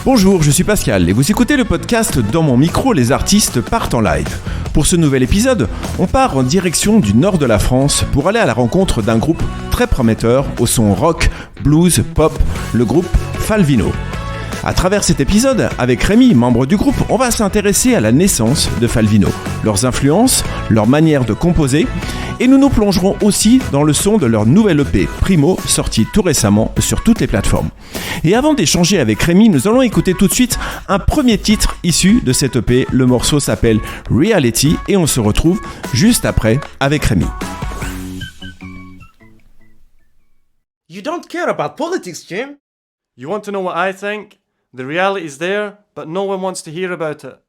Bonjour, je suis Pascal et vous écoutez le podcast Dans mon micro, les artistes partent en live. Pour ce nouvel épisode, on part en direction du nord de la France pour aller à la rencontre d'un groupe très prometteur au son rock, blues, pop, le groupe Falvino. À travers cet épisode, avec Rémi, membre du groupe, on va s'intéresser à la naissance de Falvino, leurs influences, leur manière de composer, et nous nous plongerons aussi dans le son de leur nouvelle EP Primo, sorti tout récemment sur toutes les plateformes. Et avant d'échanger avec Rémi, nous allons écouter tout de suite un premier titre issu de cette EP. Le morceau s'appelle Reality et on se retrouve juste après avec Rémi. You don't care about politics, Jim. You want to know what I think? The reality is there, but no one wants to hear about it.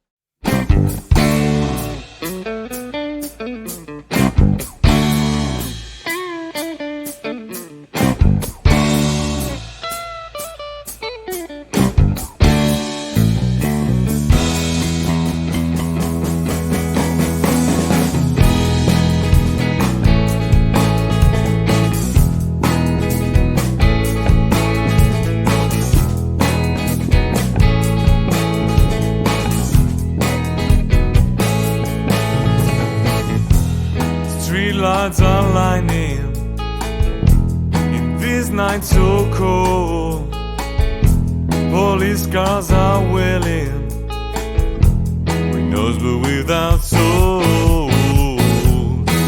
Streetlights are lining in these nights so cold. Police cars are wailing, windows but without soul.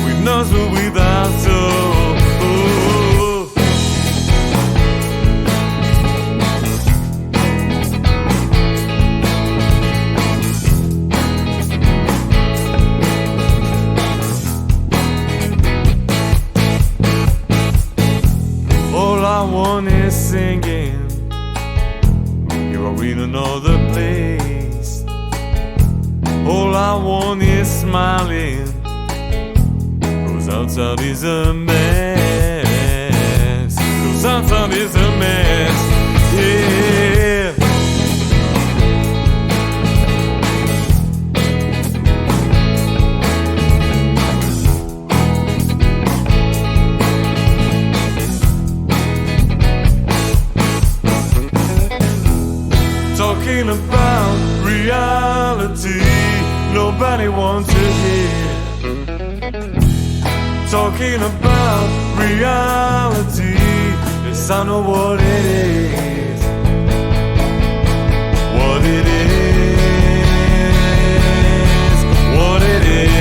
Windows but without soul. One is singing, you are in another place. All I want is smiling, cause outside is a mess. Cause outside is a mess, yeah. Talking about reality, nobody wants to hear. Talking about reality, yes, I know what it is. What it is. What it is.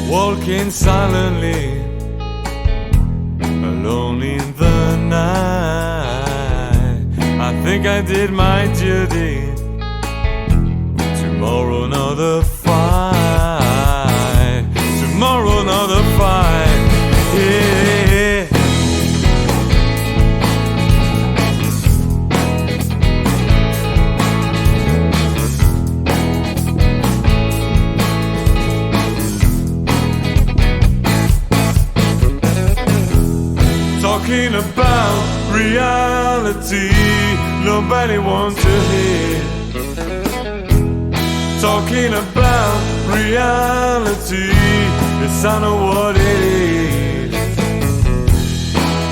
Walking silently, alone in the night. I think I did my duty. Tomorrow another fight. Tomorrow another fight. Yeah. Talking about reality, nobody wants to hear. Talking about reality, yes, I know what it is.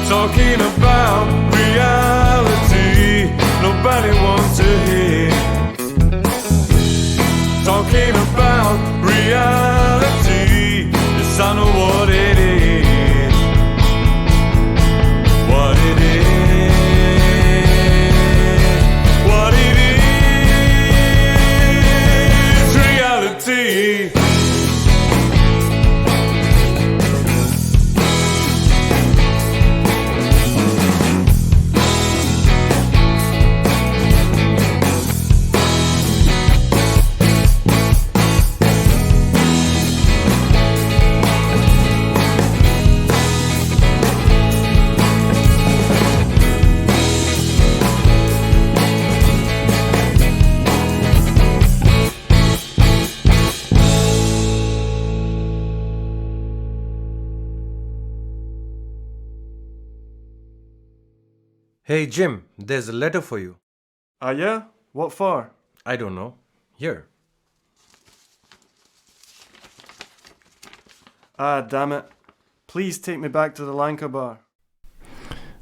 Talking about reality, nobody wants to hear. Talking about reality, yes, I know what it is. What it is, what it is, reality. Hey Jim, there's a letter for you. Ah yeah? What for? I don't know. Here. Ah, damn it. Please take me back to the Lanka bar.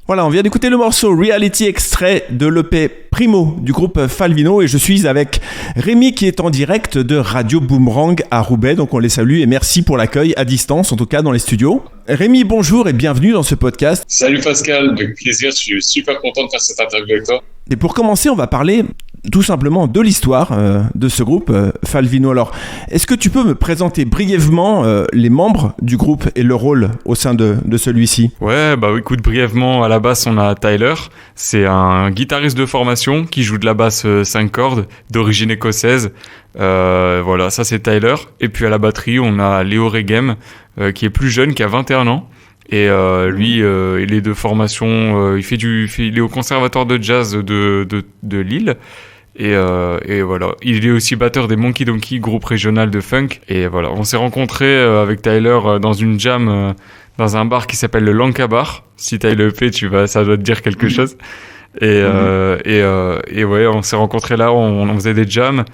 Voilà, on vient d'écouter le morceau Reality extrait de l'EP Primo du groupe Falvino et je suis avec Rémi qui est en direct de Radio Boomerang à Roubaix, donc on les salue et merci pour l'accueil à distance, en tout cas dans les studios. Rémi, bonjour et bienvenue dans ce podcast. Salut Pascal, avec plaisir, je suis super content de faire cette interview avec toi. Et pour commencer, on va parler tout simplement de l'histoire de ce groupe Falvino. Alors, est-ce que tu peux me présenter brièvement les membres du groupe et leur rôle au sein de celui-ci ? Ouais, bah écoute, brièvement, à la basse, on a Tyler. C'est un guitariste de formation qui joue de la basse 5 cordes, d'origine écossaise. Voilà, ça c'est Tyler. Et puis à la batterie, on a Léo Regem, qui est plus jeune, qui a 21 ans. Et lui, il est de formation, il est au conservatoire de jazz de Lille. Et voilà, il est aussi batteur des Monkey Donkey, groupe régional de funk. Et voilà, on s'est rencontrés avec Tyler dans une jam dans un bar qui s'appelle le Lanka Bar. Si t'as le EP, ça doit te dire quelque chose. Et ouais, on s'est rencontrés là, on faisait des jams.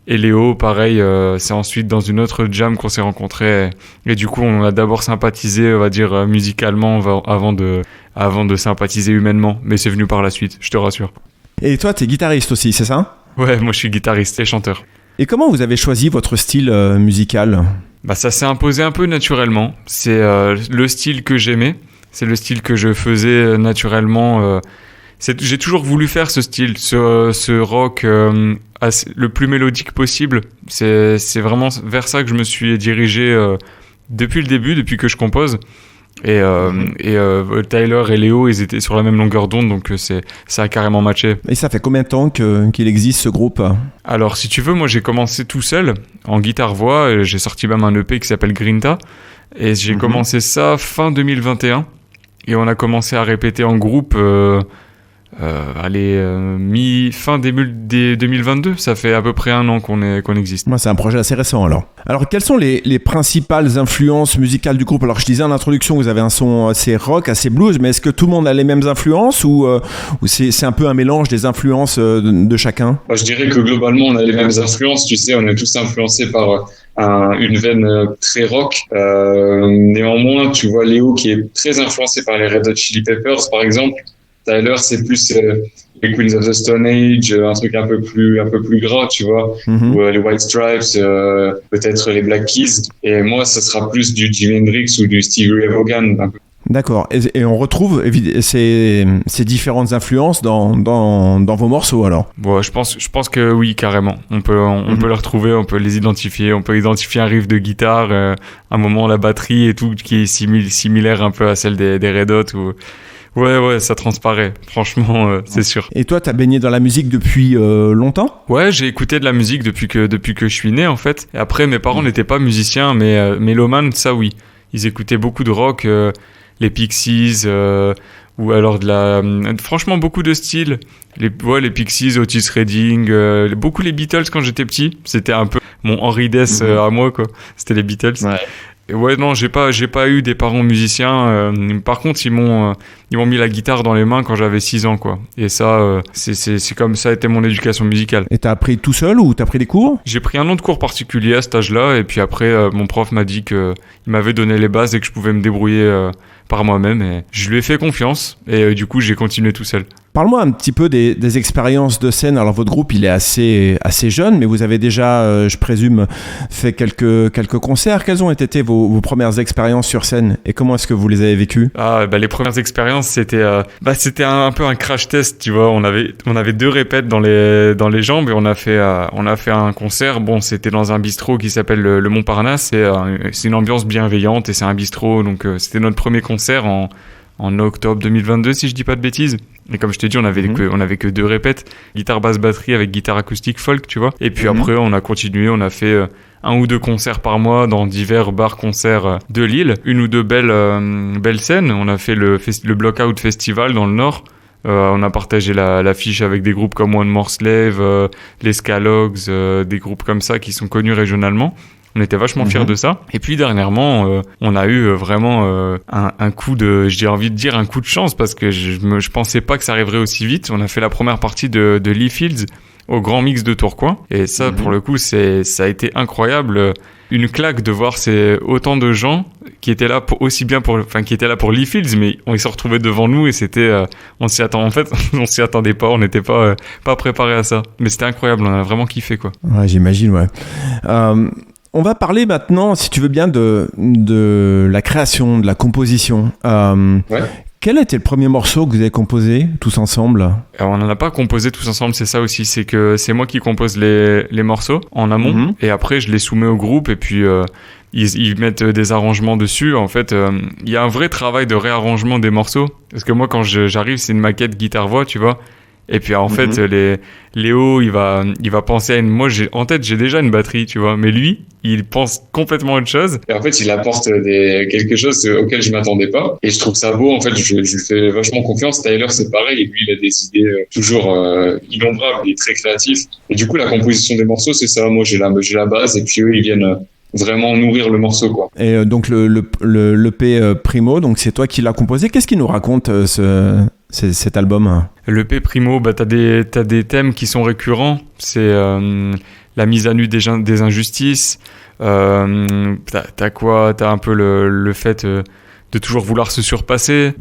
Et Léo, pareil, c'est ensuite dans une autre jam qu'on s'est rencontrés. Et du coup, on a d'abord sympathisé, on va dire, musicalement avant de sympathiser humainement. Mais c'est venu par la suite, je te rassure. Et toi, t'es guitariste aussi, c'est ça ? Ouais, moi je suis guitariste et chanteur. Et comment vous avez choisi votre style musical ? Bah ça s'est imposé un peu naturellement. C'est le style que j'aimais, c'est le style que je faisais naturellement. J'ai toujours voulu faire ce style, ce rock le plus mélodique possible. C'est vraiment vers ça que je me suis dirigé depuis le début, depuis que je compose. Et Tyler et Léo, ils étaient sur la même longueur d'onde, donc ça a carrément matché. Et ça fait combien de temps qu'il existe ce groupe ? Alors, si tu veux, moi j'ai commencé tout seul en guitare-voix. J'ai sorti même un EP qui s'appelle Grinta. Et j'ai commencé ça fin 2021. Et on a commencé à répéter en groupe fin 2022, ça fait à peu près un an qu'on existe. Moi, c'est un projet assez récent alors. Alors, quelles sont les principales influences musicales du groupe ? Alors, je disais en introduction, vous avez un son assez rock, assez blues, mais est-ce que tout le monde a les mêmes influences ou c'est un peu un mélange des influences de chacun ? Moi, je dirais que globalement, on a les mêmes influences. Tu sais, on est tous influencés par une veine très rock. Néanmoins, tu vois Léo qui est très influencé par les Red Hot Chili Peppers, par exemple. Tyler, c'est plus les Queens of the Stone Age, un truc un peu plus gras, tu vois, ou les White Stripes, peut-être les Black Keys. Et moi, ça sera plus du Jimi Hendrix ou du Stevie Ray Vaughan. Un peu. D'accord. Et on retrouve ces différentes influences dans vos morceaux alors ? Bon, je pense que oui, carrément. On peut les retrouver, on peut les identifier. On peut identifier un riff de guitare, un moment la batterie et tout qui est similaire un peu à celle des Red Hot. Ouais, ça transparaît. Franchement, c'est sûr. Et toi, t'as baigné dans la musique depuis longtemps ? Ouais, j'ai écouté de la musique depuis que je suis né, en fait. Et après, mes parents n'étaient pas musiciens, mais mélomanes, ça oui. Ils écoutaient beaucoup de rock, les Pixies, ou alors franchement, beaucoup de styles. Les Pixies, Otis Redding, beaucoup les Beatles quand j'étais petit. C'était un peu mon Henry Dess à moi, quoi. C'était les Beatles. Ouais. Ouais, non, j'ai pas eu des parents musiciens. Par contre, ils m'ont mis la guitare dans les mains quand j'avais 6 ans, quoi. Et ça, c'est comme ça a été mon éducation musicale. Et t'as appris tout seul ou t'as pris des cours ? J'ai pris un an de cours particulier à cet âge-là, et puis après, mon prof m'a dit qu'il m'avait donné les bases et que je pouvais me débrouiller par moi-même. Et je lui ai fait confiance, et du coup, j'ai continué tout seul. Parle-moi un petit peu des expériences de scène. Alors votre groupe, il est assez jeune, mais vous avez déjà, je présume, fait quelques concerts. Quelles ont été vos premières expériences sur scène et comment est-ce que vous les avez vécues ? Les premières expériences, c'était un peu un crash test, tu vois. On avait 2 répètes dans les jambes et on a fait un concert. Bon, c'était dans un bistrot qui s'appelle le Montparnasse. C'est une ambiance bienveillante et c'est un bistrot, donc c'était notre premier concert en octobre 2022, si je dis pas de bêtises. Et comme je t'ai dit, on avait que 2 répètes, guitare, basse, batterie avec guitare acoustique folk, tu vois. Et puis après, on a continué, on a fait 1 ou 2 concerts par mois dans divers bars-concerts de Lille. 1 ou 2 belles scènes. On a fait le Blockout Festival dans le Nord. On a partagé l'affiche avec des groupes comme One More Slave, les Scalogs, des groupes comme ça qui sont connus régionalement. On était vachement fiers de ça. Et puis dernièrement, on a eu vraiment un coup de, j'ai envie de dire un coup de chance parce que je pensais pas que ça arriverait aussi vite. On a fait la première partie de Lee Fields au Grand Mix de Tourcoing. Et ça, pour le coup, ça a été incroyable. Une claque de voir autant de gens qui étaient là qui étaient là pour Lee Fields, mais ils se retrouvaient devant nous et c'était, on s'y attendait pas, on n'était pas préparé à ça. Mais c'était incroyable, on a vraiment kiffé, quoi. Ouais, j'imagine, ouais. On va parler maintenant, si tu veux bien, de la création, de la composition. Ouais. Quel était le premier morceau que vous avez composé tous ensemble ? Alors, on n'en a pas composé tous ensemble, c'est ça aussi. C'est que c'est moi qui compose les morceaux en amont et après je les soumets au groupe et puis ils mettent des arrangements dessus. En fait, il y a un vrai travail de réarrangement des morceaux. Parce que moi, quand j'arrive, c'est une maquette guitare-voix, tu vois. Et puis en fait, Léo, il va penser à moi, j'ai déjà une batterie, tu vois. Mais lui, il pense complètement autre chose. Et en fait, il apporte quelque chose auquel je m'attendais pas. Et je trouve ça beau. En fait, je lui fais vachement confiance. Tyler, c'est pareil. Et lui, il a des idées toujours innombrables. Il est très créatif. Et du coup, la composition des morceaux, c'est ça. Moi, j'ai la base. Et puis eux, ils viennent vraiment nourrir le morceau, quoi. Et donc l'EP Primo, donc c'est toi qui l'as composé. Qu'est-ce qu'il nous raconte cet album ? L'EP Primo, t'as des thèmes qui sont récurrents. C'est la mise à nu des injustices. T'as un peu le fait de toujours vouloir se surpasser.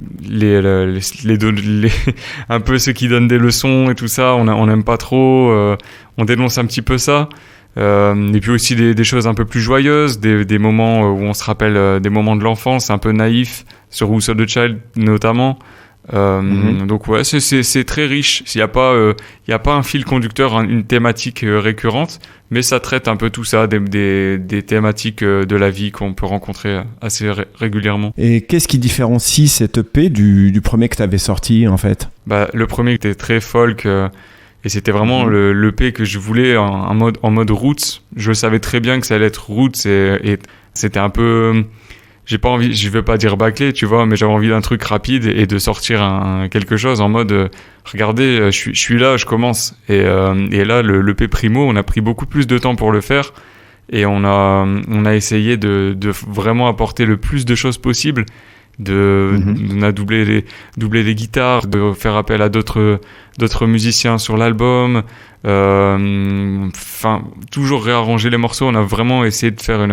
Un peu ceux qui donnent des leçons et tout ça, on n'aime pas trop. On dénonce un petit peu ça. Et puis aussi des choses un peu plus joyeuses, des moments où on se rappelle des moments de l'enfance, un peu naïfs, sur Who Saw the Child notamment. Donc ouais, c'est très riche. Il y a pas un fil conducteur, une thématique récurrente, mais ça traite un peu tout ça, des thématiques de la vie qu'on peut rencontrer assez régulièrement. Et qu'est-ce qui différencie cette EP du premier que tu avais sorti en fait ? Le premier était très folk. Et c'était vraiment l'EP que je voulais en mode roots. Je savais très bien que ça allait être roots et c'était un peu, je vais pas dire bâclé, tu vois, mais j'avais envie d'un truc rapide et de sortir quelque chose en mode, regardez, je suis là, je commence. Et là, l'EP Primo, on a pris beaucoup plus de temps pour le faire et on a essayé de vraiment apporter le plus de choses possibles. On a doublé les guitares, de faire appel à d'autres musiciens sur l'album, toujours réarranger les morceaux. On a vraiment essayé de faire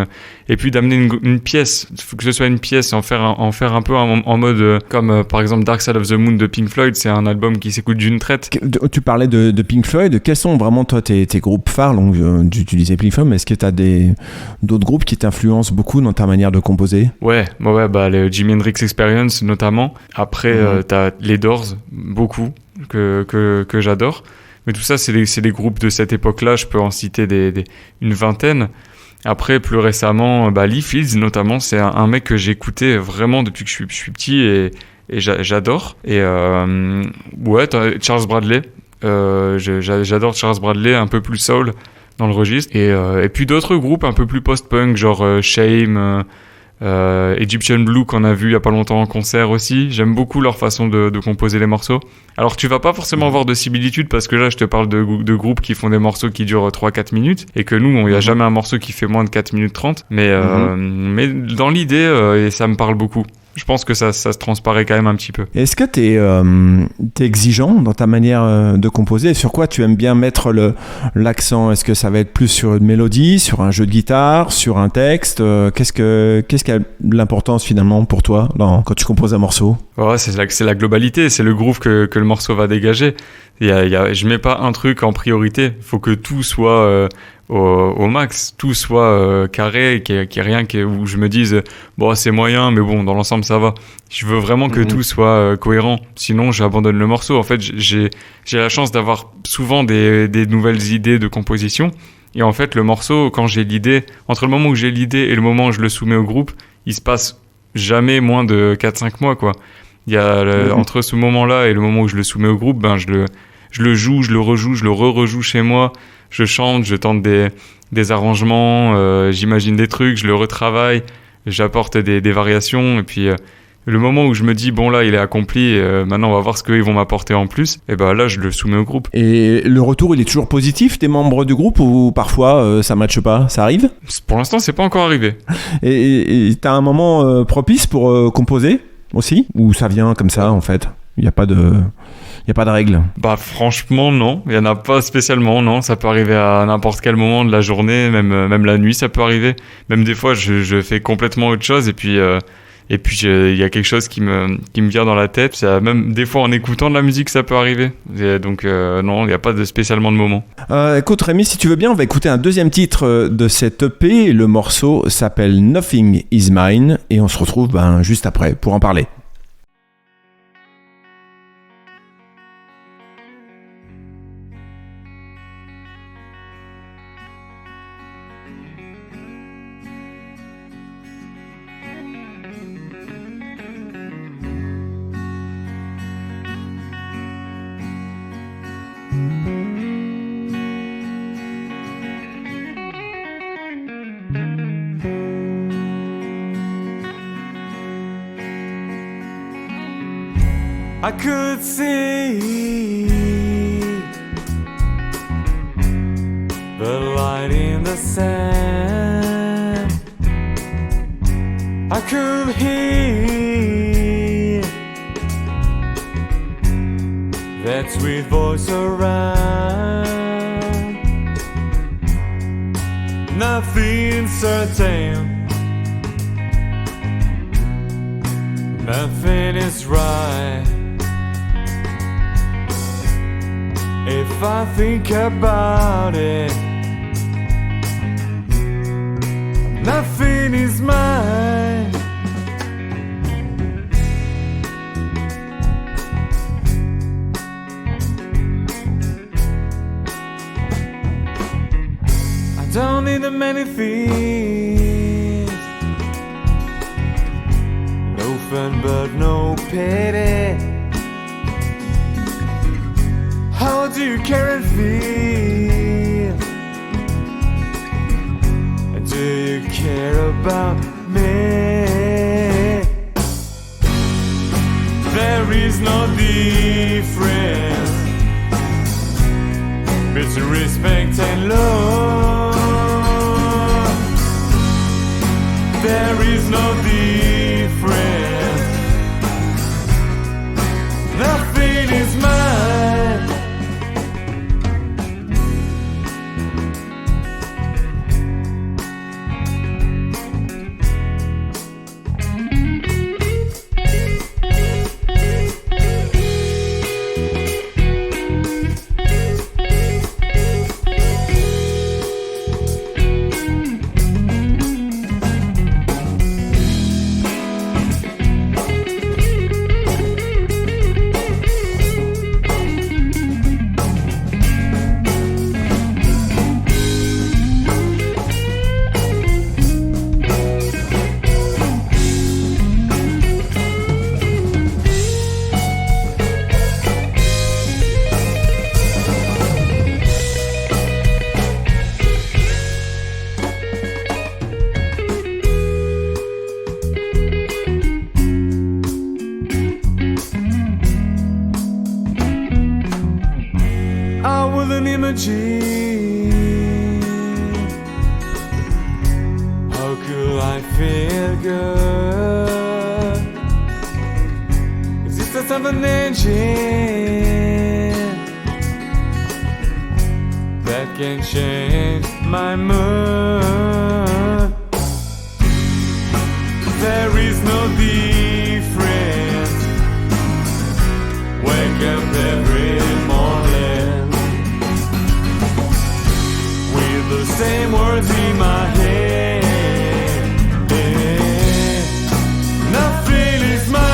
et puis d'amener une pièce, que ce soit une pièce, en faire un peu en mode comme par exemple Dark Side of the Moon de Pink Floyd. C'est un album qui s'écoute d'une traite. Tu parlais de Pink Floyd. Quels sont vraiment toi tes groupes phares? Donc tu disais Pink Floyd, mais est-ce que tu as d'autres groupes qui t'influencent beaucoup dans ta manière de composer? Ouais, le Jimi Hendrix Experience notamment. Après t'as les Doors, beaucoup que j'adore. Mais tout ça, c'est des groupes de cette époque-là. Je peux en citer une vingtaine. Après, plus récemment, Lee Fields, notamment, c'est un mec que j'ai écouté vraiment depuis que je suis petit et j'adore. Et Charles Bradley. J'adore Charles Bradley, un peu plus soul dans le registre. Et puis d'autres groupes un peu plus post-punk, genre Shame, Egyptian Blue qu'on a vu il y a pas longtemps en concert aussi. J'aime beaucoup leur façon de composer les morceaux. Alors tu vas pas forcément avoir de similitude parce que là je te parle de groupes qui font des morceaux qui durent 3-4 minutes et que nous il y a jamais un morceau qui fait moins de 4 minutes 30 mais dans l'idée et ça me parle beaucoup. Je pense que ça se transparaît quand même un petit peu. Est-ce que t'es exigeant dans ta manière de composer? Sur quoi tu aimes bien mettre l'accent? Est-ce que ça va être plus sur une mélodie, sur un jeu de guitare, sur un texte? Qu'est-ce qui a de l'importance finalement pour toi quand tu composes un morceau? Ouais, c'est la globalité, c'est le groove que le morceau va dégager. Je mets pas un truc en priorité. Il faut que tout soit au max, tout soit carré, qu'il y ait rien où je me dise c'est moyen, mais bon, dans l'ensemble ça va. Je veux vraiment que tout soit cohérent, sinon j'abandonne le morceau. En fait, j'ai la chance d'avoir souvent des nouvelles idées de composition, et en fait le morceau, quand j'ai l'idée, entre le moment où j'ai l'idée et le moment où je le soumets au groupe, il se passe jamais moins de 4-5 mois, quoi. Il y a entre ce moment-là et le moment où je le soumets au groupe, je le joue, je le rejoue, je le rejoue chez moi. Je chante, je tente des arrangements, j'imagine des trucs, je le retravaille, j'apporte des variations et puis Le moment où je me dis, bon là, il est accompli, maintenant on va voir ce qu'ils vont m'apporter en plus, et ben là, je le soumets au groupe. Et le retour, il est toujours positif des membres du groupe ou parfois ça matche pas? Ça arrive? Pour l'instant, c'est pas encore arrivé. Et t'as un moment propice pour composer aussi? Ou ça vient comme ça en fait? Il n'y a pas de règle. Bah franchement non, il y en a pas spécialement, non, ça peut arriver à n'importe quel moment de la journée, même la nuit ça peut arriver. Même des fois je fais complètement autre chose et puis il y a quelque chose qui me vient dans la tête. Même des fois en écoutant de la musique ça peut arriver. Et donc non, il n'y a pas spécialement de moment. Écoute Rémi, si tu veux bien, on va écouter un deuxième titre de cette EP. Le morceau s'appelle Nothing Is Mine et on se retrouve juste après pour en parler. I could see the light in the sand. I could hear that sweet voice around. Nothing certain, nothing is right. If I think about it, nothing is mine. I don't need the many things, no fun but no pity. How do you care and feel? Do you care about me? There is no difference between respect and love. There is no difference. Nothing is mine. How could I feel good? Is this the type of engine that can change my mood? There is no difference. Wake up every morning with the same words in my head. Nothing is mine.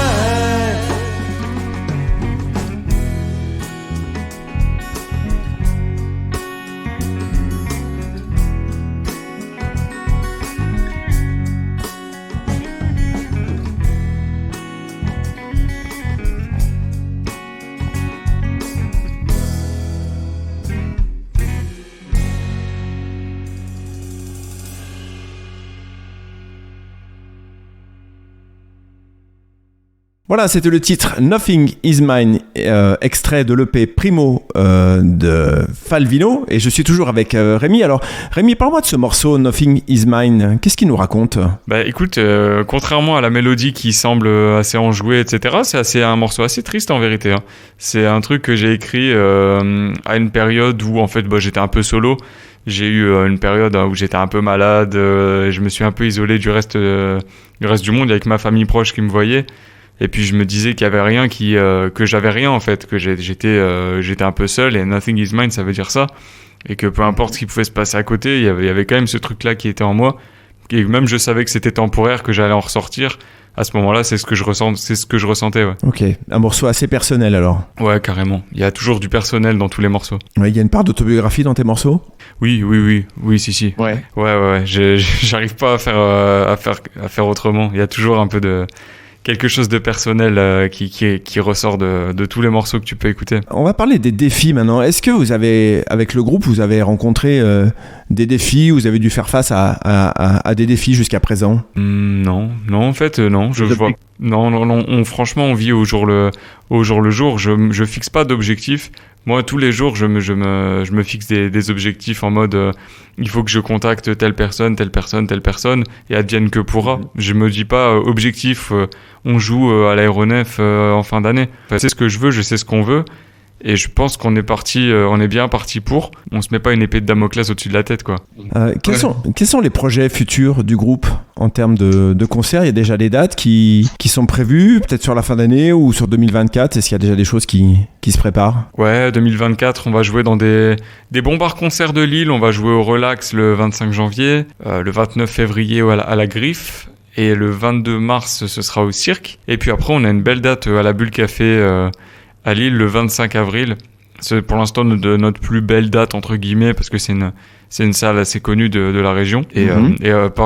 Voilà, c'était le titre Nothing Is Mine, extrait de l'EP Primo de Falvino. Et je suis toujours avec Rémi. Alors, Rémi, parle-moi de ce morceau Nothing Is Mine. Qu'est-ce qu'il nous raconte ? Bah écoute, contrairement à la mélodie qui semble assez enjouée, etc., c'est un morceau assez triste en vérité. Hein. C'est un truc que j'ai écrit à une période où en fait j'étais un peu solo. J'ai eu une période où j'étais un peu malade. Je me suis un peu isolé du reste du monde avec ma famille proche qui me voyait. Et puis je me disais qu'il y avait rien que j'avais rien en fait, que j'étais un peu seul et Nothing Is Mine ça veut dire ça et que peu importe ce qui pouvait se passer à côté, il y avait quand même ce truc là qui était en moi et même je savais que c'était temporaire, que j'allais en ressortir. À ce moment-là, c'est ce que je ressentais, ouais. Ok, un morceau assez personnel alors. Ouais, carrément. Il y a toujours du personnel dans tous les morceaux. Ouais, il y a une part d'autobiographie dans tes morceaux ? Oui, si. Ouais. Ouais. J'arrive pas à faire autrement. Il y a toujours un peu de quelque chose de personnel qui ressort de tous les morceaux que tu peux écouter. On va parler des défis maintenant. Est-ce que vous avez, avec le groupe, vous avez rencontré des défis, vous avez dû faire face à des défis jusqu'à présent ? Non, en fait, non. Non, franchement, on vit au jour le jour. Je fixe pas d'objectifs. Moi, tous les jours, je me fixe des objectifs en mode il faut que je contacte telle personne, et advienne que pourra. Je me dis pas objectif, on joue à l'aéronef en fin d'année. Enfin, c'est ce que je veux, je sais ce qu'on veut. Et je pense qu'on est bien parti pour. On se met pas une épée de Damoclès au-dessus de la tête, quoi. Quels sont les projets futurs du groupe en termes de concerts ? Il y a déjà des dates qui sont prévues, peut-être sur la fin d'année ou sur 2024. Est-ce qu'il y a déjà des choses qui se préparent ? Ouais, 2024, on va jouer dans des bons bars-concerts de Lille. On va jouer au Relax le 25 janvier, le 29 février à la Griffe. Et le 22 mars, ce sera au Cirque. Et puis après, on a une belle date à la Bulle Café à Lille le 25 avril. C'est pour l'instant notre plus belle date entre guillemets parce que c'est une salle assez connue de la région et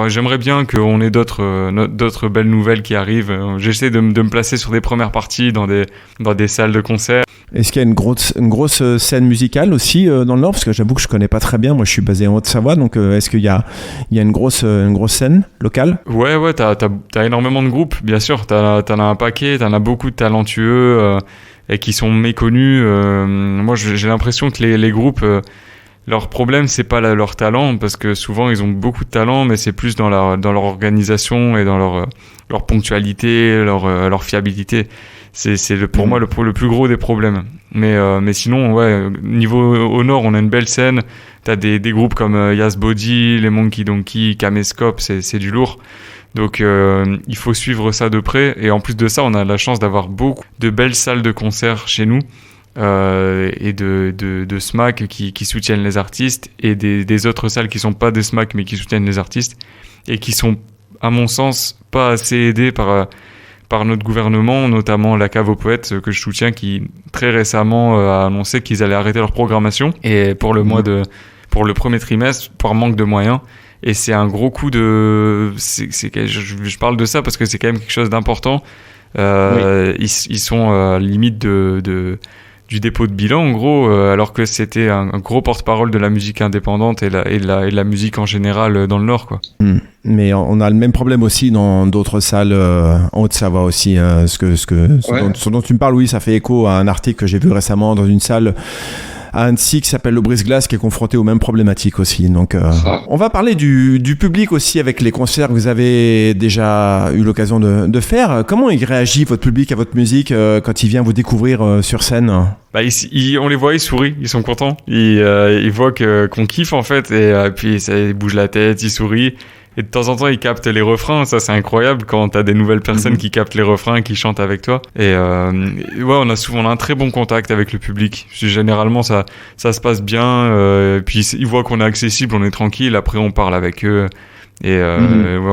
j'aimerais bien qu'on ait d'autres belles nouvelles qui arrivent. J'essaie de me placer sur des premières parties dans des salles de concert. Est-ce qu'il y a une grosse scène musicale aussi dans le Nord ? Parce que j'avoue que je connais pas très bien. Moi, je suis basé en Haute-Savoie, donc est-ce qu'il y a une grosse scène locale ? Ouais, t'as énormément de groupes, bien sûr. T'en as un paquet, t'en as beaucoup de talentueux. Et qui sont méconnus. Moi, j'ai l'impression que les groupes, leur problème, c'est pas leur talent, parce que souvent, ils ont beaucoup de talent, mais c'est plus dans leur organisation et dans leur ponctualité, leur fiabilité. Pour moi le plus gros des problèmes. Mais sinon, ouais, niveau au nord, on a une belle scène. T'as des groupes comme Yas Body, les Monkey Donkey, Caméscope, c'est du lourd. Donc il faut suivre ça de près et en plus de ça on a la chance d'avoir beaucoup de belles salles de concert chez nous et de SMAC qui soutiennent les artistes et des autres salles qui sont pas des SMAC mais qui soutiennent les artistes et qui sont à mon sens pas assez aidées par notre gouvernement, notamment la Cave aux Poètes que je soutiens qui très récemment a annoncé qu'ils allaient arrêter leur programmation et pour le premier trimestre par manque de moyens. Et c'est un gros coup je parle de ça parce que c'est quand même quelque chose d'important. Oui. Ils sont limite du dépôt de bilan en gros, alors que c'était un gros porte-parole de la musique indépendante et de la musique en général dans le Nord, quoi. Mais on a le même problème aussi dans d'autres salles en Haute-Savoie aussi. Ce dont tu me parles, oui, ça fait écho à un article que j'ai vu récemment dans une salle à Annecy qui s'appelle le Brise-Glace qui est confronté aux mêmes problématiques aussi. Donc, on va parler du public aussi avec les concerts que vous avez déjà eu l'occasion de faire. Comment il réagit, votre public, à votre musique quand il vient vous découvrir sur scène ? On les voit, ils sourient, ils sont contents. Ils voient qu'on kiffe en fait et puis ils bougent la tête, ils sourient. Et de temps en temps, ils captent les refrains. Ça, c'est incroyable quand t'as des nouvelles personnes qui captent les refrains, qui chantent avec toi. Et on a un très bon contact avec le public. Généralement, ça se passe bien. Puis ils voient qu'on est accessible, on est tranquille. Après, on parle avec eux. Et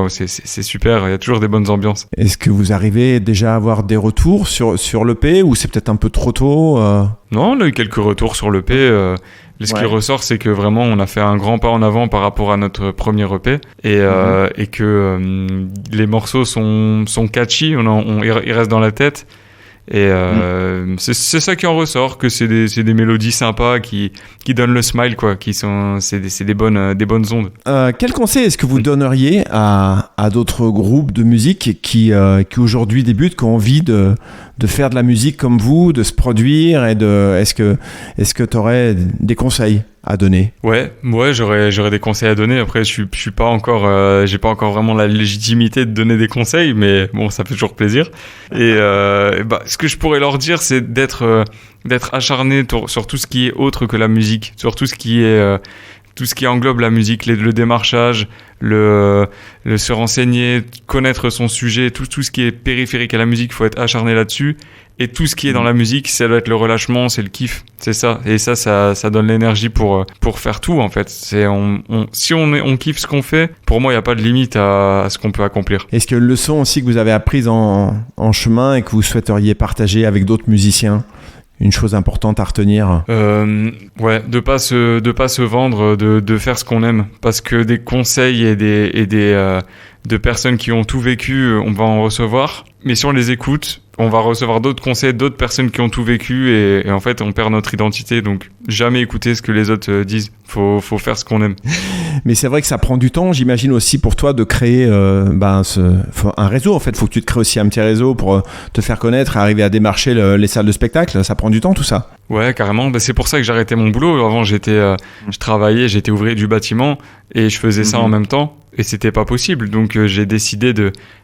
c'est super. Il y a toujours des bonnes ambiances. Est-ce que vous arrivez déjà à avoir des retours sur l'EP ou c'est peut-être un peu trop tôt Non, on a eu quelques retours sur l'EP. Ce qui ressort, c'est que vraiment, on a fait un grand pas en avant par rapport à notre premier EP et que les morceaux sont catchy, ils restent dans la tête Et c'est ça qui en ressort, que c'est des mélodies sympas qui donnent le smile, quoi, c'est des bonnes ondes. Quel conseil est-ce que vous donneriez à d'autres groupes de musique qui aujourd'hui débutent, qui ont envie de faire de la musique comme vous, de se produire, et est-ce que tu aurais des conseils à donner? Ouais, j'aurais des conseils à donner. Après, je suis pas encore, j'ai pas encore vraiment la légitimité de donner des conseils, mais bon, ça fait toujours plaisir. Et ce que je pourrais leur dire, c'est d'être acharné sur tout ce qui est autre que la musique, sur tout ce qui englobe la musique, le démarchage, le se renseigner, connaître son sujet, tout ce qui est périphérique à la musique, il faut être acharné là-dessus. Et tout ce qui est dans la musique, ça doit être le relâchement, c'est le kiff, c'est ça. Et ça donne l'énergie pour faire tout, en fait. Si on kiffe ce qu'on fait, pour moi, il n'y a pas de limite à ce qu'on peut accomplir. Est-ce que une leçon aussi que vous avez apprise en chemin et que vous souhaiteriez partager avec d'autres musiciens? Une chose importante à retenir. De pas se vendre, de faire ce qu'on aime, parce que des conseils et de personnes qui ont tout vécu, on va en recevoir, mais si on les écoute, on va recevoir d'autres conseils d'autres personnes qui ont tout vécu, et en fait on perd notre identité. Donc jamais écouter ce que les autres disent, faut faire ce qu'on aime. Mais c'est vrai que ça prend du temps, j'imagine aussi pour toi de créer un réseau. En fait, faut que tu te crées aussi un petit réseau pour te faire connaître et arriver à démarcher les salles de spectacle. Ça prend du temps, tout ça. Ouais, carrément. C'est pour ça que j'ai arrêté mon boulot. Avant, je travaillais, j'étais ouvrier du bâtiment et je faisais ça en même temps. Et c'était pas possible. Donc, j'ai décidé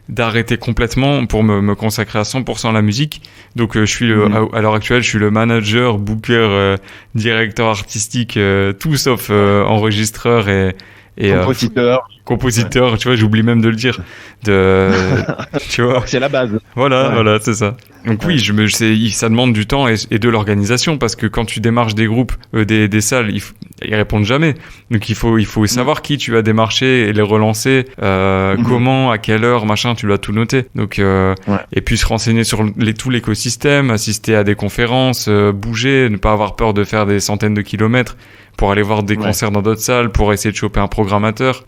d'arrêter complètement pour me consacrer à 100% à la musique. Donc, je suis à l'heure actuelle, je suis le manager, booker, directeur artistique, tout sauf enregistreur et compositeur, tu vois, j'oublie même de le dire. Tu vois. C'est la base. Voilà, c'est ça. Donc oui, ça demande du temps et de l'organisation, parce que quand tu démarches des groupes, des salles, ils répondent jamais. Donc il faut savoir qui tu vas démarcher et les relancer, comment, à quelle heure, machin, tu dois tout noter. Donc et puis se renseigner sur tout l'écosystème, assister à des conférences, bouger, ne pas avoir peur de faire des centaines de kilomètres pour aller voir des concerts dans d'autres salles, pour essayer de choper un programmateur.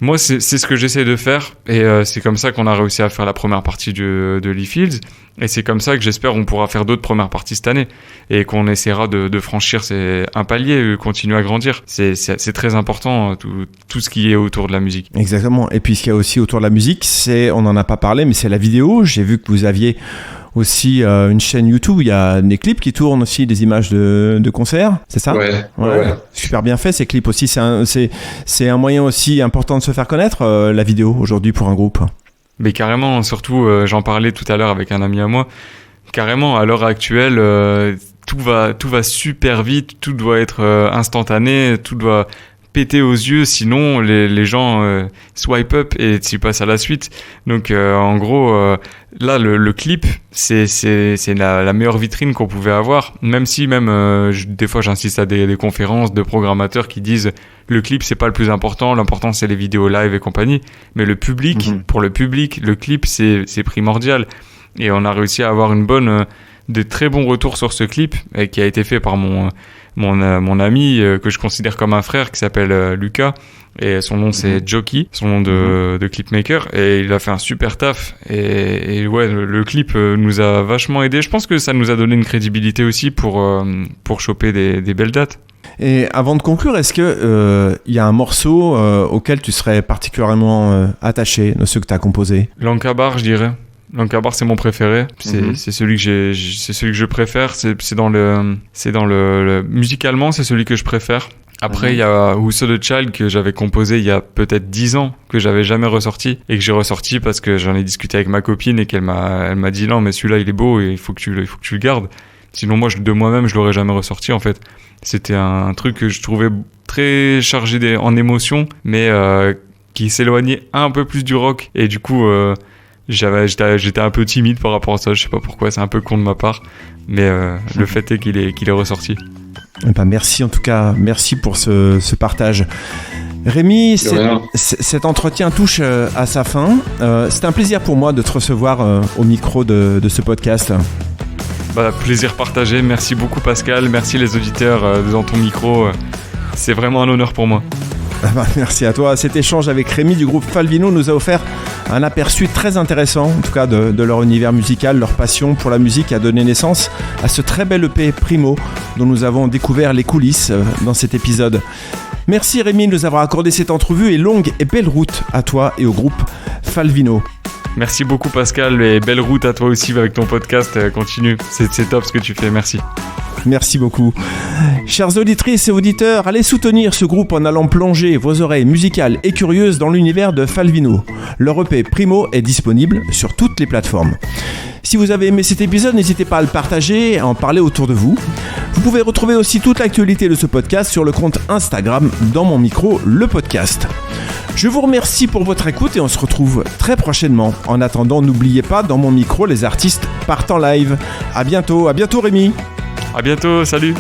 Moi, c'est ce que j'essaie de faire, et c'est comme ça qu'on a réussi à faire la première partie de Lee-Fields, et c'est comme ça que j'espère on pourra faire d'autres premières parties cette année, et qu'on essaiera de franchir un palier, continuer à grandir. C'est très important, tout ce qui est autour de la musique. Exactement. Et puis ce qu'il y a aussi autour de la musique, on n'en a pas parlé, mais c'est la vidéo. J'ai vu que vous aviez aussi une chaîne YouTube, il y a des clips qui tournent aussi, des images de concerts, c'est ça? Ouais. Super bien fait ces clips aussi, c'est un moyen aussi important de se faire connaître, la vidéo aujourd'hui pour un groupe. Mais carrément, surtout j'en parlais tout à l'heure avec un ami à moi, carrément à l'heure actuelle tout va super vite, tout doit être instantané, tout doit péter aux yeux, sinon les gens swipe up et tu passes à la suite. Donc en gros là le clip c'est la meilleure vitrine qu'on pouvait avoir, même si des fois j'insiste à des conférences de programmateurs qui disent le clip c'est pas le plus important, l'important c'est les vidéos live et compagnie, mais le public, pour le public, le clip c'est primordial. Et on a réussi à avoir de très bons retours sur ce clip, qui a été fait par mon ami que je considère comme un frère, qui s'appelle Lucas, et son nom c'est Jockey, son nom de clipmaker, et il a fait un super taf, et ouais, le clip nous a vachement aidé. Je pense que ça nous a donné une crédibilité aussi pour choper des belles dates. Et avant de conclure, est-ce que y a un morceau auquel tu serais particulièrement attaché, de ceux que tu as composés? L'Ankabar, je dirais. L'Ankabar, c'est mon préféré. C'est celui que je préfère. C'est dans le musicalement, c'est celui que je préfère. Après, il y a Who Saw the Child que j'avais composé il y a peut-être 10 ans, que j'avais jamais ressorti, et que j'ai ressorti parce que j'en ai discuté avec ma copine et elle m'a dit non, mais celui-là il est beau et il faut que tu le gardes. Sinon moi de moi-même je l'aurais jamais ressorti en fait. C'était un truc que je trouvais très chargé en émotions, mais qui s'éloignait un peu plus du rock, et du coup j'étais un peu timide par rapport à ça. Je sais pas pourquoi, c'est un peu con de ma part, mais le fait est qu'il est ressorti. Merci en tout cas, merci pour ce partage. Rémi, cet entretien touche à sa fin. C'est un plaisir pour moi de te recevoir au micro de ce podcast. Plaisir partagé, merci beaucoup Pascal, merci les auditeurs dans ton micro, c'est vraiment un honneur pour moi. Merci à toi. Cet échange avec Rémi du groupe Falvino nous a offert Un aperçu très intéressant, en tout cas de leur univers musical, leur passion pour la musique a donné naissance à ce très bel EP Primo dont nous avons découvert les coulisses dans cet épisode. Merci Rémi de nous avoir accordé cette entrevue et longue et belle route à toi et au groupe Falvino. Merci beaucoup Pascal et belle route à toi aussi avec ton podcast. Continue, c'est top ce que tu fais, merci. Merci beaucoup. Chers auditrices et auditeurs, allez soutenir ce groupe en allant plonger vos oreilles musicales et curieuses dans l'univers de Falvino. Leur EP Primo est disponible sur toutes les plateformes. Si vous avez aimé cet épisode, n'hésitez pas à le partager, à en parler autour de vous. Vous pouvez retrouver aussi toute l'actualité de ce podcast sur le compte Instagram Dans mon micro, le podcast. Je vous remercie pour votre écoute et on se retrouve très prochainement. En attendant, n'oubliez pas, Dans mon micro, les artistes partent en live. À bientôt Rémi. À bientôt, salut.